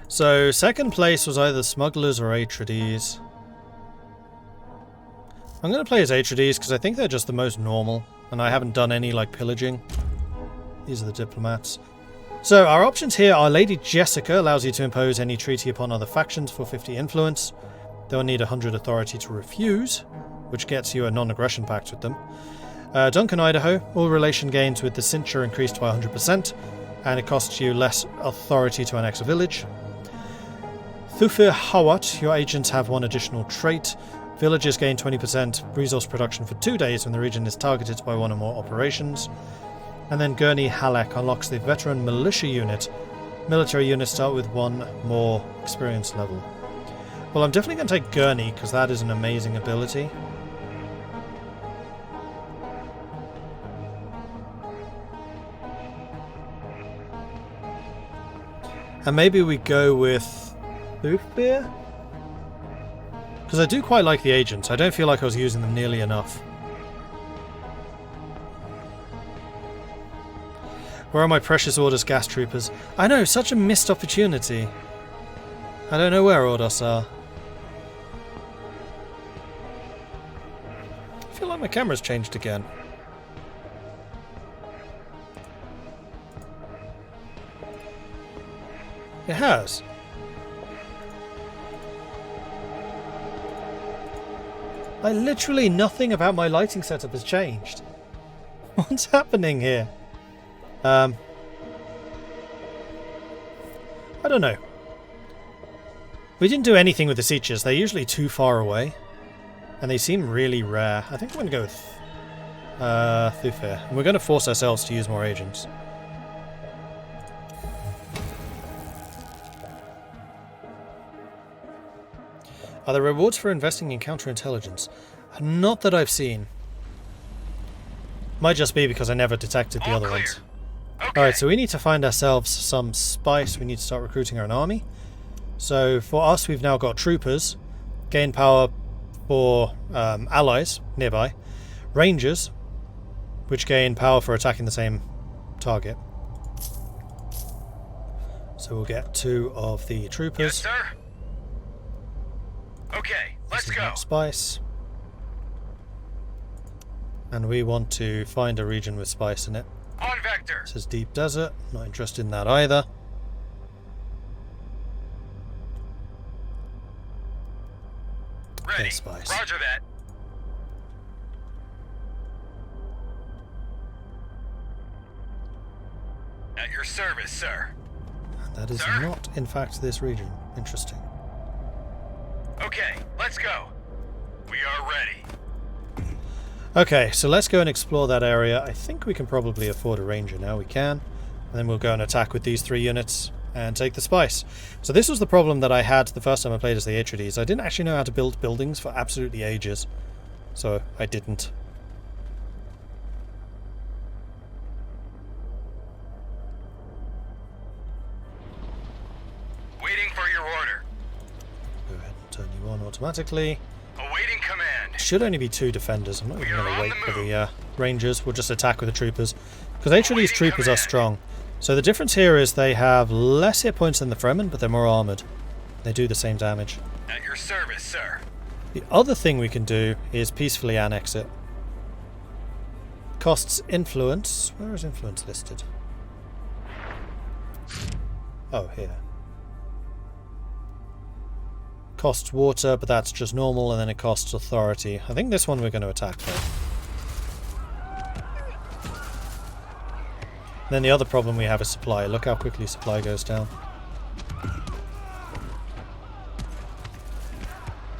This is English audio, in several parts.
So, second place was either Smugglers or Atreides. I'm going to play as Atreides because I think they're just the most normal, and I haven't done any, like, pillaging. These are the diplomats. So, our options here are Lady Jessica allows you to impose any treaty upon other factions for 50 influence. They'll need 100 authority to refuse, which gets you a non-aggression pact with them. Duncan, Idaho, all relation gains with the Cincha increased by 100%, and it costs you less authority to annex a village. Thufir Hawat, your agents have one additional trait. Villagers gain 20% resource production for 2 days when the region is targeted by one or more operations. And then Gurney Halleck unlocks the Veteran Militia Unit. Military units start with one more experience level. Well, I'm definitely going to take Gurney, because that is an amazing ability. And maybe we go with Thufir? Because I do quite like the agents. I don't feel like I was using them nearly enough. Where are my precious Ordos gas troopers? I know, such a missed opportunity. I don't know where Ordos are. I feel like my camera's changed again. It has. Like, literally nothing about my lighting setup has changed. What's happening here? I don't know. We didn't do anything with the Sietches. They're usually too far away. And they seem really rare. I think I'm going to go with Thufir. And we're going to force ourselves to use more agents. Are there rewards for investing in counterintelligence? Not that I've seen. Might just be because I never detected the other ones. Okay. Alright, so we need to find ourselves some spice. We need to start recruiting our army. So for us, we've now got troopers. Gain power for allies nearby. Rangers, which gain power for attacking the same target. So we'll get 2 of the troopers. Yes, sir. Okay, let's This is go. not spice. And we want to find a region with spice in it. On vector. This is deep desert. Not interested in that either. Ready. Okay, spice. Roger that. At your service, sir. And that is Sir? not, in fact, this region. Interesting. Okay, let's go. We are ready. Okay, so let's go and explore that area. I think we can probably afford a ranger now. We can. And then we'll go and attack with these 3 units and take the spice. So this was the problem that I had the first time I played as the Atreides. I didn't actually know how to build buildings for absolutely ages. So I didn't. Waiting for your order. Go ahead and turn you on automatically. Awaiting command. Should only be 2 defenders. I'm not even We are going to on wait the for move. the Rangers. We'll just attack with the troopers. Because Atreides Awaiting troopers are command. strong. So the difference here is they have less hit points than the Fremen, but they're more armoured. They do the same damage. At your service, sir. The other thing we can do is peacefully annex it. Costs influence. Where is influence listed? Oh, here. Costs water, but that's just normal, and then it costs authority. I think this one we're going to attack though. Then the other problem we have is supply. Look how quickly supply goes down.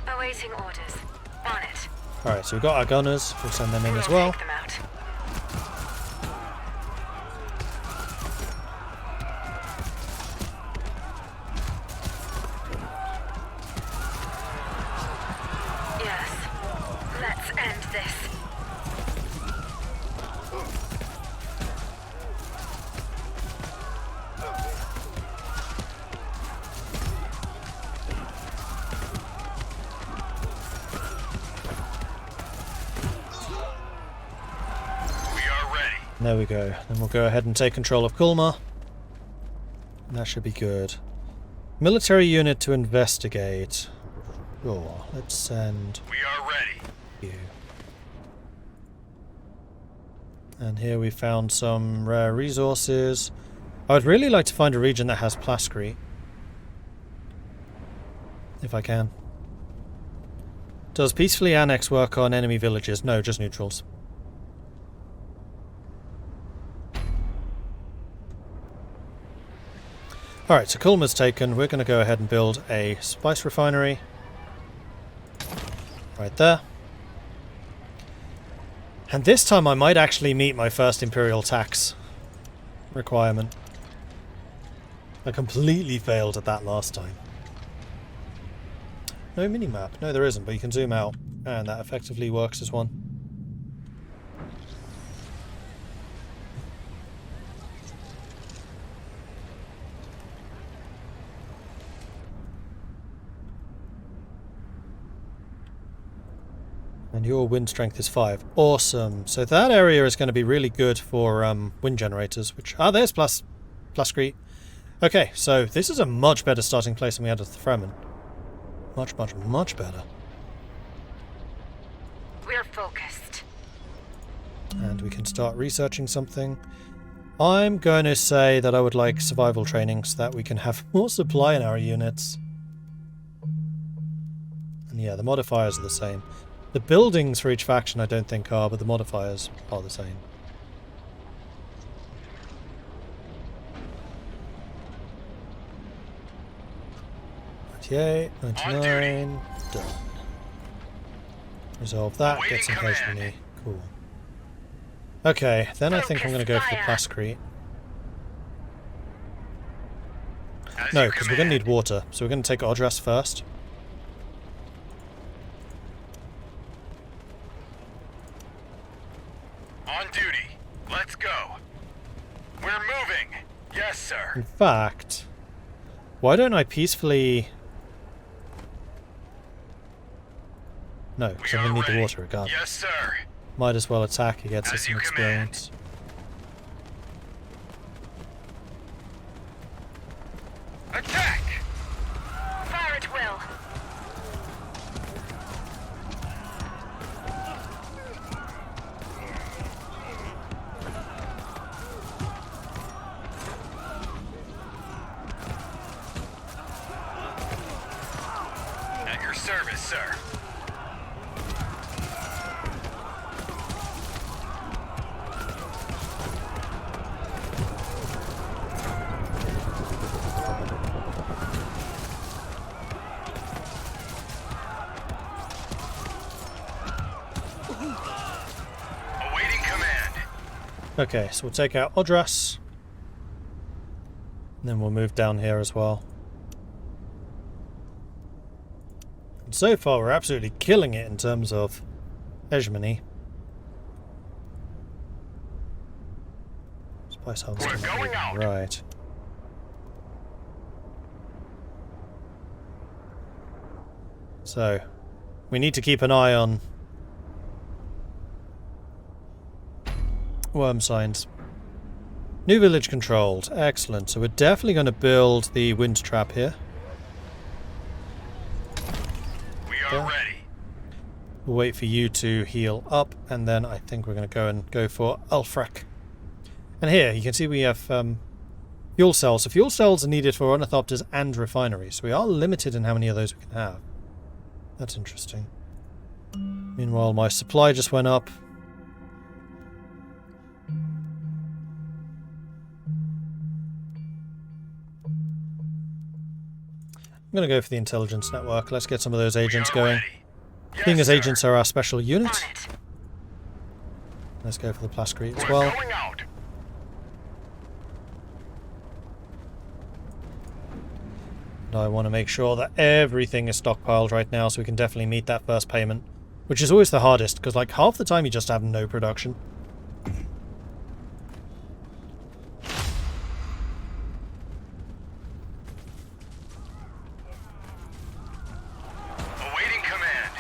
Awaiting orders. On it. Alright, so we've got our gunners. We'll send them in as We'll well. take them out. Yes. Let's end this. We are ready. There we go. Then we'll go ahead and take control of Kulma. That should be good. Military unit to investigate. Sure, let's send We are ready. you. And here we found some rare resources. I would really like to find a region that has plascrete. If I can. Does peacefully annex work on enemy villages? No, just neutrals. Alright, so Kulma's taken. We're going to go ahead and build a spice refinery. Right there. And this time I might actually meet my first Imperial tax requirement. I completely failed at that last time. No minimap. No, there isn't, but you can zoom out. And that effectively works as one. And your wind strength is 5. Awesome. So that area is going to be really good for wind generators, which... Ah, there's plascrete. Okay, so this is a much better starting place than we had at the Fremen. Much, much, much better. We're focused. And we can start researching something. I'm going to say that I would like survival training so that we can have more supply in our units. And yeah, the modifiers are the same. The buildings for each faction I don't think are, but the modifiers are the same. .98, 99, done. Resolve that, get some hegemony. Cool. Okay, then I think I'm going to go for the plascrete. No, because we're going to need water, so we're going to take Odras first. On duty. Let's go. We're moving. Yes, sir. In fact, why don't I peacefully... No, because I'm going to need the water regardless. Yes, sir. Might as well attack, he gets us As some you command. experience. Attack! Fire at will. At your service, sir. Awaiting command. Okay, so we'll take out Odras. And then we'll move down here as well. And so far we're absolutely killing it in terms of hegemony. Spice harvesting. We're going out. Right. So, we need to keep an eye on worm signs. New village controlled. Excellent. So we're definitely going to build the wind trap here. We are ready. We'll wait for you to heal up, and then I think we're going to go for Ulfrek. And here, you can see we have fuel cells. So fuel cells are needed for ornithopters and refineries. So we are limited in how many of those we can have. That's interesting. Meanwhile, my supply just went up. I'm going to go for the intelligence network. Let's get some of those agents going. Being as agents are our special unit. On it. Let's go for the plascrete as well. Going out. And I want to make sure that everything is stockpiled right now so we can definitely meet that first payment. Which is always the hardest, because like half the time you just have no production. Awaiting command.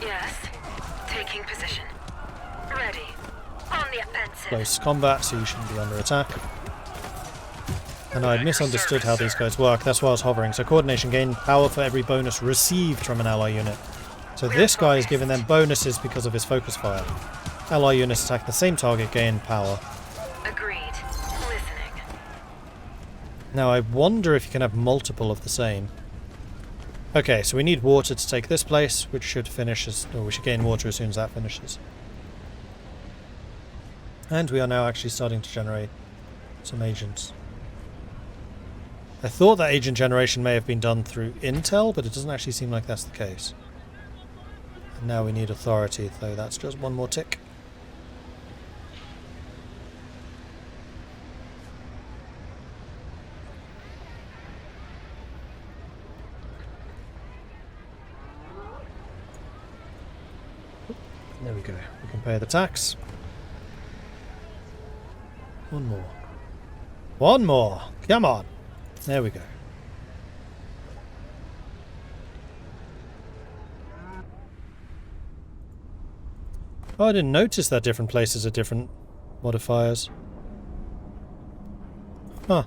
Yes. Taking position. Ready. On the offensive. Close combat, so you shouldn't be under attack. And I misunderstood how these guys work, that's why I was hovering. So coordination gain power for every bonus received from an ally unit. So this guy is giving them bonuses because of his focus fire. Ally units attack the same target, gain power. Agreed. Listening. Now I wonder if you can have multiple of the same. Okay, so we need water to take this place, which should finish as... or we should gain water as soon as that finishes. And we are now actually starting to generate some agents. I thought that agent generation may have been done through intel, but it doesn't actually seem like that's the case. And now we need authority, though that's just one more tick. There we go. We can pay the tax. One more. One more! Come on! There we go. Oh, I didn't notice that different places are different modifiers. Huh.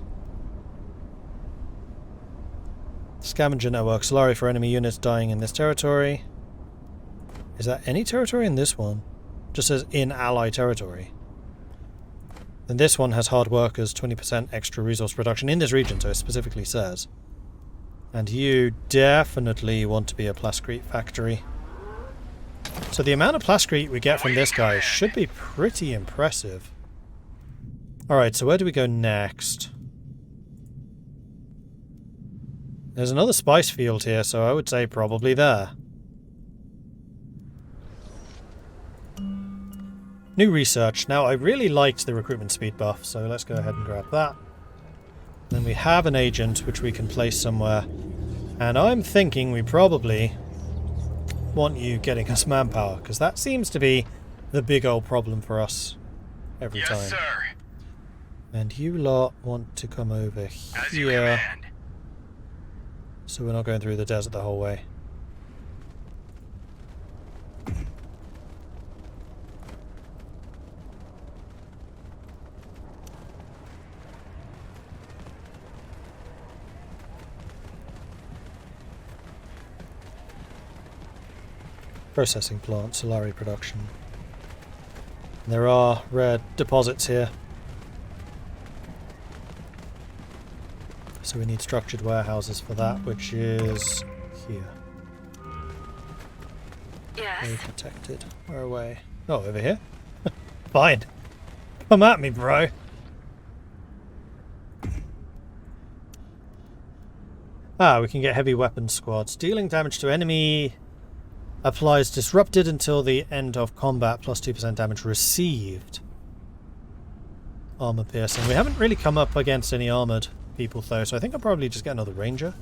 Scavenger network. Solari for enemy units dying in this territory. Is that any territory in this one? Just says in ally territory. Then this one has hard workers, 20% extra resource production in this region, so it specifically says. And you definitely want to be a plascrete factory. So the amount of plascrete we get from this guy should be pretty impressive. Alright, so where do we go next? There's another spice field here, so I would say probably there. New research. Now, I really liked the recruitment speed buff, so let's go ahead and grab that. Then we have an agent which we can place somewhere. And I'm thinking we probably want you getting us manpower, because that seems to be the big old problem for us every time. Yes, sir. And you lot want to come over As you here, command. so we're not going through the desert the whole way. Processing plant, Solari production. There are rare deposits here. So we need structured warehouses for that, which is here. Yes. Very protected. Where away? Oh, over here? Fine. Come at me, bro. Ah, we can get heavy weapons squads. Dealing damage to enemy applies disrupted until the end of combat, plus 2% damage received. Armor piercing. We haven't really come up against any armored people though, so I think I'll probably just get another ranger.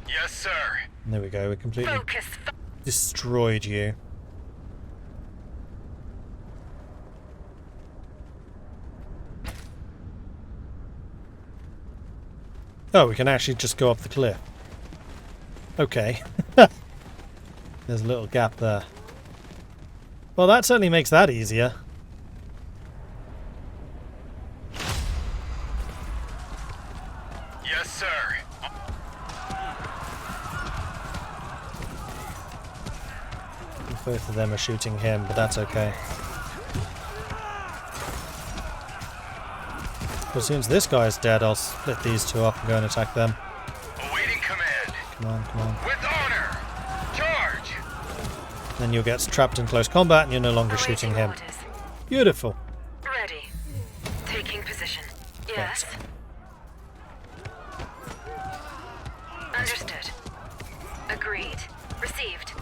Yes, sir. There we go, we completely Focus. destroyed you. Oh, we can actually just go up the cliff. Okay. There's a little gap there. Well, that certainly makes that easier. Yes, sir. Both of them are shooting him, but that's okay. As soon as this guy's dead, I'll split these two up and go and attack them. Awaiting command. Come on, come on. With honor. Charge. Then you'll get trapped in close combat and you're no longer shooting him. Orders. Beautiful. Ready. Taking position. Yes. Understood. Agreed. Received.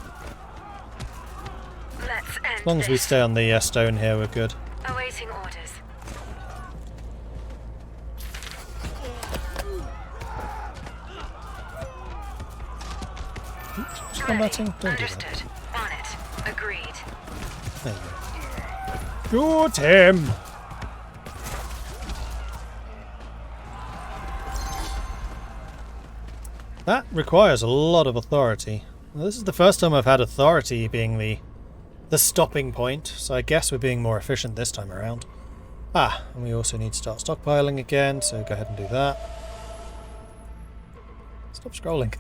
Let's end As long as we this. stay on the stone here, we're good. Awaiting orders. Just combating? Don't do that. Understood. On it. Agreed. There you go. Shoot him! That requires a lot of authority. Well, this is the first time I've had authority being the stopping point, so I guess we're being more efficient this time around. Ah, and we also need to start stockpiling again, so go ahead and do that. Stop scrolling.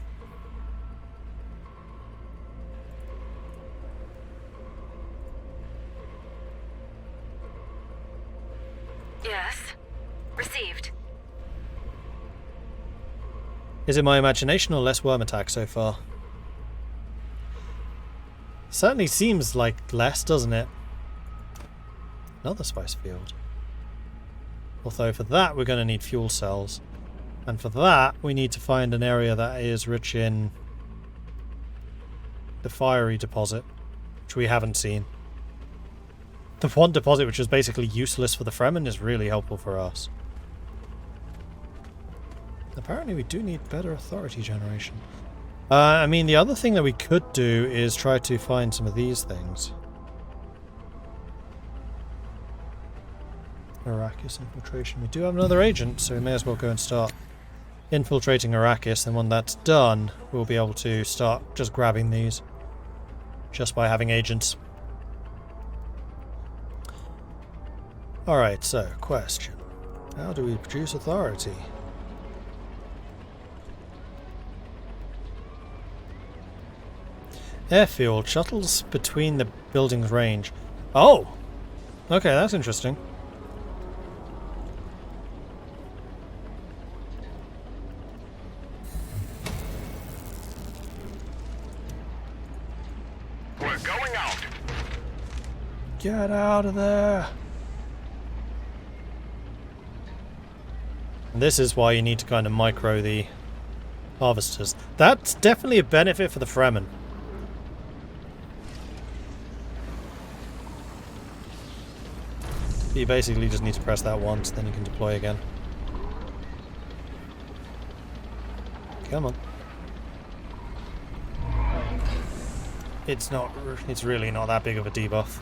Yes. Received. Is it my imagination or less worm attack so far? Certainly seems like less, doesn't it? Another spice field. Although for that we're going to need fuel cells. And for that we need to find an area that is rich in the fiery deposit, which we haven't seen. The one deposit which is basically useless for the Fremen is really helpful for us. Apparently we do need better authority generation. I mean, the other thing that we could do is try to find some of these things. Arrakis infiltration. We do have another agent, so we may as well go and start infiltrating Arrakis, and when that's done, we'll be able to start just grabbing these. Just by having agents. Alright, so, question. How do we produce authority? Airfield shuttles between the buildings range. Oh! Okay, that's interesting. We're going out. Get out of there! And this is why you need to kind of micro the harvesters. That's definitely a benefit for the Fremen. You basically just need to press that once, then you can deploy again. Come on. It's really not that big of a debuff.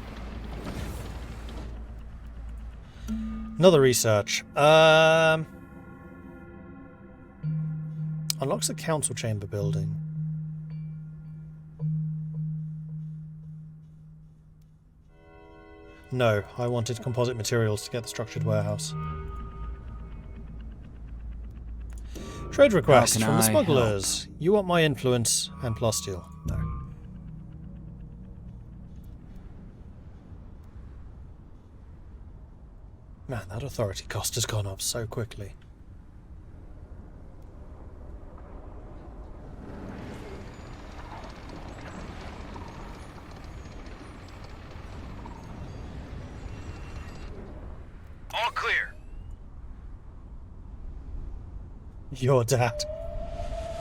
Another research. Unlocks the council chamber building. No, I wanted composite materials to get the structured warehouse. Trade request from the smugglers. You want my influence and plasteel? No. Man, that authority cost has gone up so quickly. All clear. Your dad.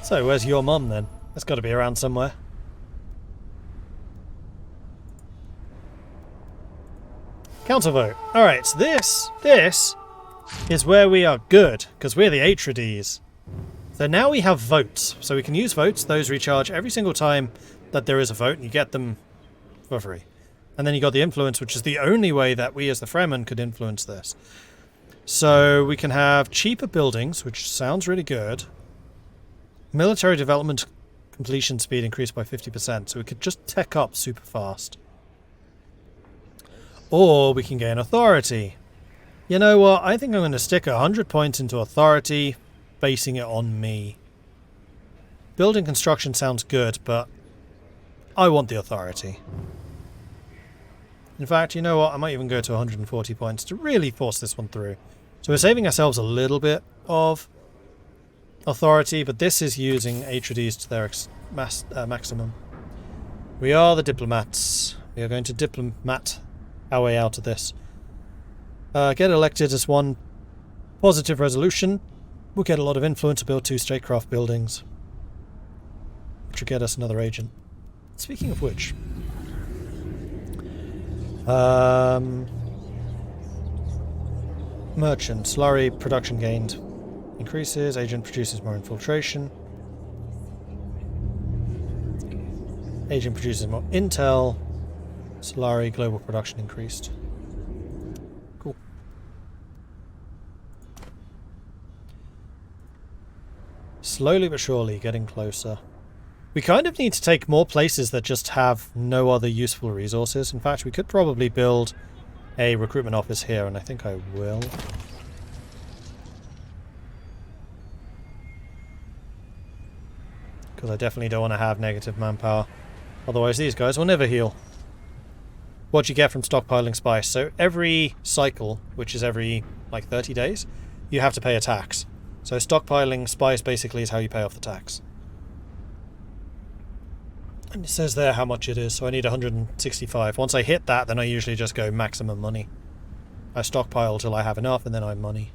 So, where's your mum then? That's got to be around somewhere. Council vote. Alright, so this is where we are good, because we're the Atreides. So now we have votes. So we can use votes. Those recharge every single time that there is a vote, and you get them for free. And then you got the influence, which is the only way that we as the Fremen could influence this. So we can have cheaper buildings, which sounds really good. Military development completion speed increased by 50%, so we could just tech up super fast. Or we can gain authority. You know what? I think I'm going to stick 100 points into authority, basing it on me. Building construction sounds good, but I want the authority. In fact, you know what? I might even go to 140 points to really force this one through. So we're saving ourselves a little bit of authority, but this is using Atreides to their maximum. We are the diplomats. We are going to diplomat our way out of this. Get elected as one positive resolution. We'll get a lot of influence to build 2 statecraft buildings, which will get us another agent. Speaking of which, merchant slurry production gained increases. Agent produces more infiltration. Agent produces more intel. Solari global production increased. Slowly but surely getting closer. We kind of need to take more places that just have no other useful resources. In fact, we could probably build a recruitment office here, and I think I will. Because I definitely don't want to have negative manpower. Otherwise these guys will never heal. What you get from stockpiling spice. So every cycle, which is every like 30 days, you have to pay a tax. So stockpiling spice basically is how you pay off the tax. And it says there how much it is, so I need 165. Once I hit that, then I usually just go maximum money. I stockpile till I have enough, and then I'm money.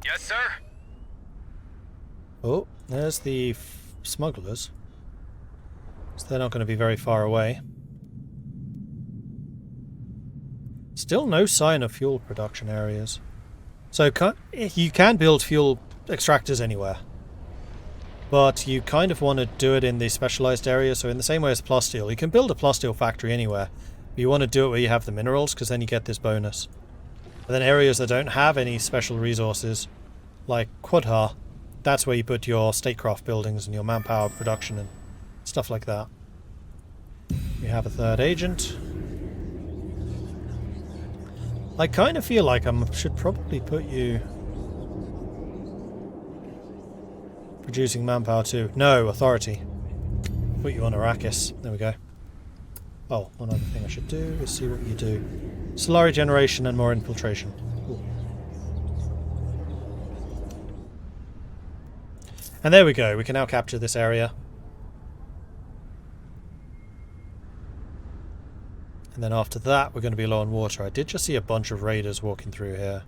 Yes, sir? Oh, there's the smugglers. So they're not going to be very far away. Still no sign of fuel production areas. So you can build fuel extractors anywhere. But you kind of want to do it in the specialized areas. So in the same way as plasteel, you can build a plasteel factory anywhere. But you want to do it where you have the minerals, because then you get this bonus. And then areas that don't have any special resources, like Quadha, that's where you put your statecraft buildings and your manpower production and stuff like that. We have a third agent. I kind of feel like I should probably put you... producing manpower too. No, authority. Put you on Arrakis. There we go. Oh, one other thing I should do is see what you do. Solari generation and more infiltration. Ooh. And there we go. We can now capture this area. And then after that, we're going to be low on water. I did just see a bunch of raiders walking through here.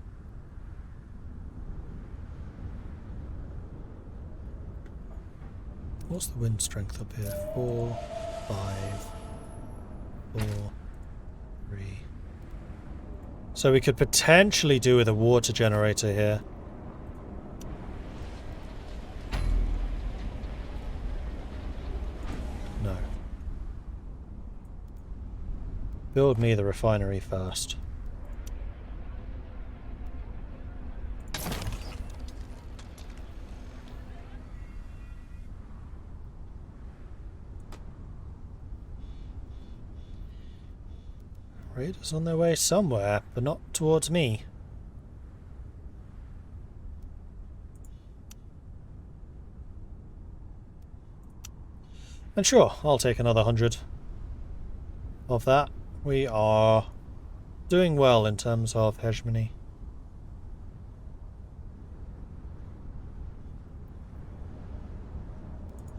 What's the wind strength up here? 4, 5, 4, 3. So we could potentially do with a water generator here. No. Build me the refinery first. Raiders on their way somewhere, but not towards me. And sure, I'll take another 100 of that. We are doing well in terms of hegemony.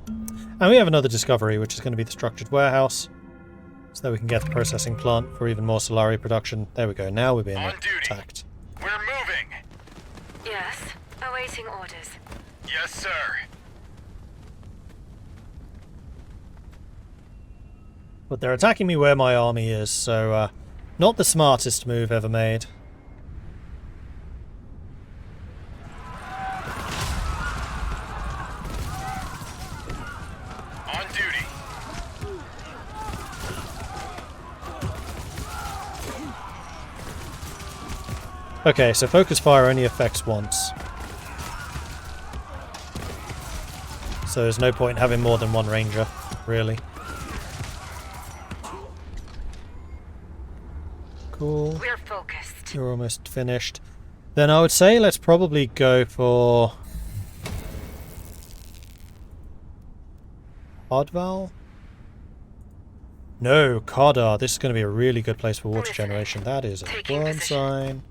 And we have another discovery, which is going to be the structured warehouse. So that we can get the processing plant for even more Solari production. There we go, now we're being attacked. We're moving! Yes, awaiting orders. Yes, sir. But they're attacking me where my army is, so not the smartest move ever made. On duty. Okay, so focus fire only affects once. So there's no point in having more than one ranger, really. Cool. We're focused. You're almost finished. Then I would say let's probably go for... Hardval? No, Kardar. This is going to be a really good place for water generation. That is a burn sign.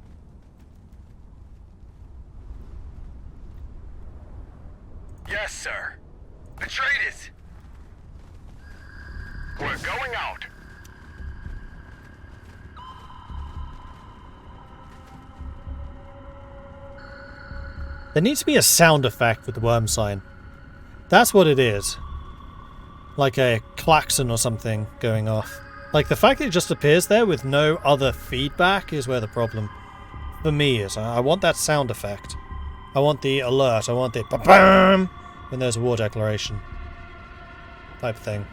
Yes, sir. Atreides! We're going out. There needs to be a sound effect with the worm sign. That's what it is. Like a klaxon or something going off. Like the fact that it just appears there with no other feedback is where the problem for me is. I want that sound effect. I want the alert. I want the ba-bam when there's a war declaration type thing.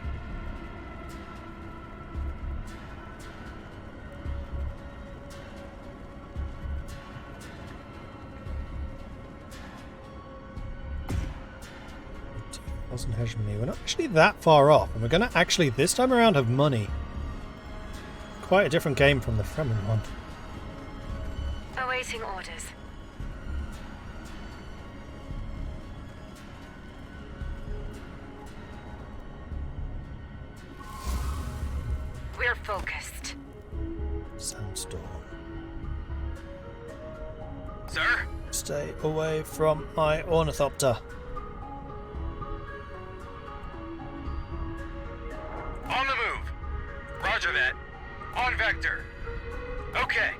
Wasn't hegemony. We're not actually that far off, and we're going to actually this time around have money. Quite a different game from the Fremen one. Awaiting orders. We're focused. Sandstorm. Sir? Stay away from my ornithopter. On the move. Roger that. On vector. Okay.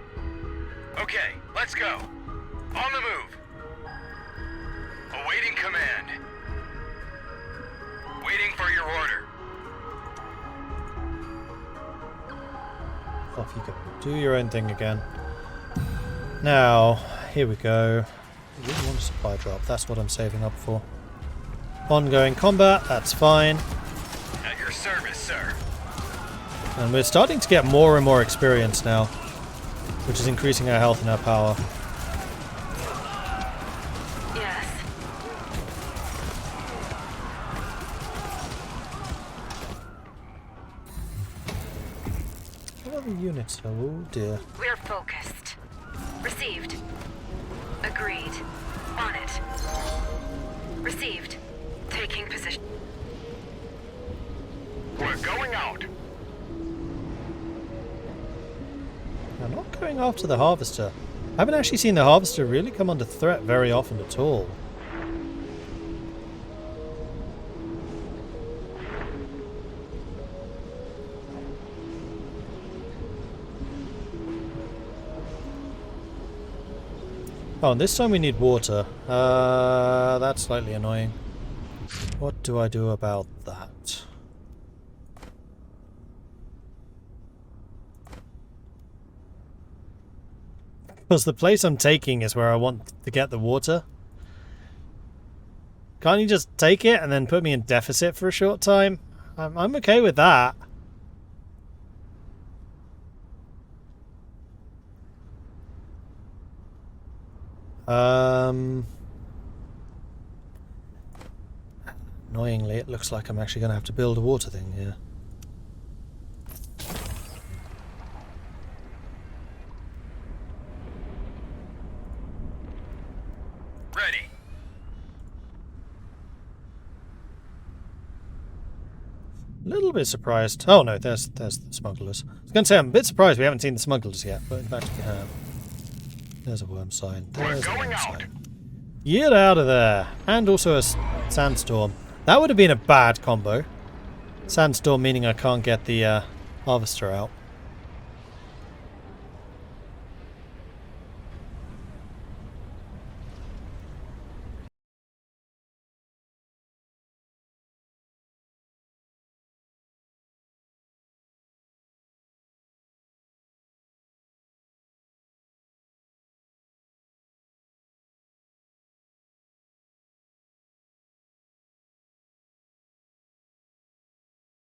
Okay, let's go. On the move. Awaiting command. Waiting for your order. Off you go. Do your own thing again. Now, here we go. I really want a supply drop. That's what I'm saving up for. Ongoing combat, that's fine. At your service, sir. And we're starting to get more and more experience now, which is increasing our health and our power. Yes. What are the units? Oh dear. We're focused. Received. Agreed. On it. Received. Taking position. We're going out. I'm not going after the Harvester. I haven't actually seen the Harvester really come under threat very often at all. Oh, and this time we need water. That's slightly annoying. What do I do about that? Because the place I'm taking is where I want to get the water. Can't you just take it and then put me in deficit for a short time? I'm okay with that. Annoyingly, it looks like I'm actually going to have to build a water thing here. Ready. A little bit surprised. Oh no, there's the smugglers. I was going to say I'm a bit surprised we haven't seen the smugglers yet, but in fact we have. There's a worm sign. There's a worm sign. Get out of there! And also a sandstorm. That would have been a bad combo. Sandstorm meaning I can't get the harvester out.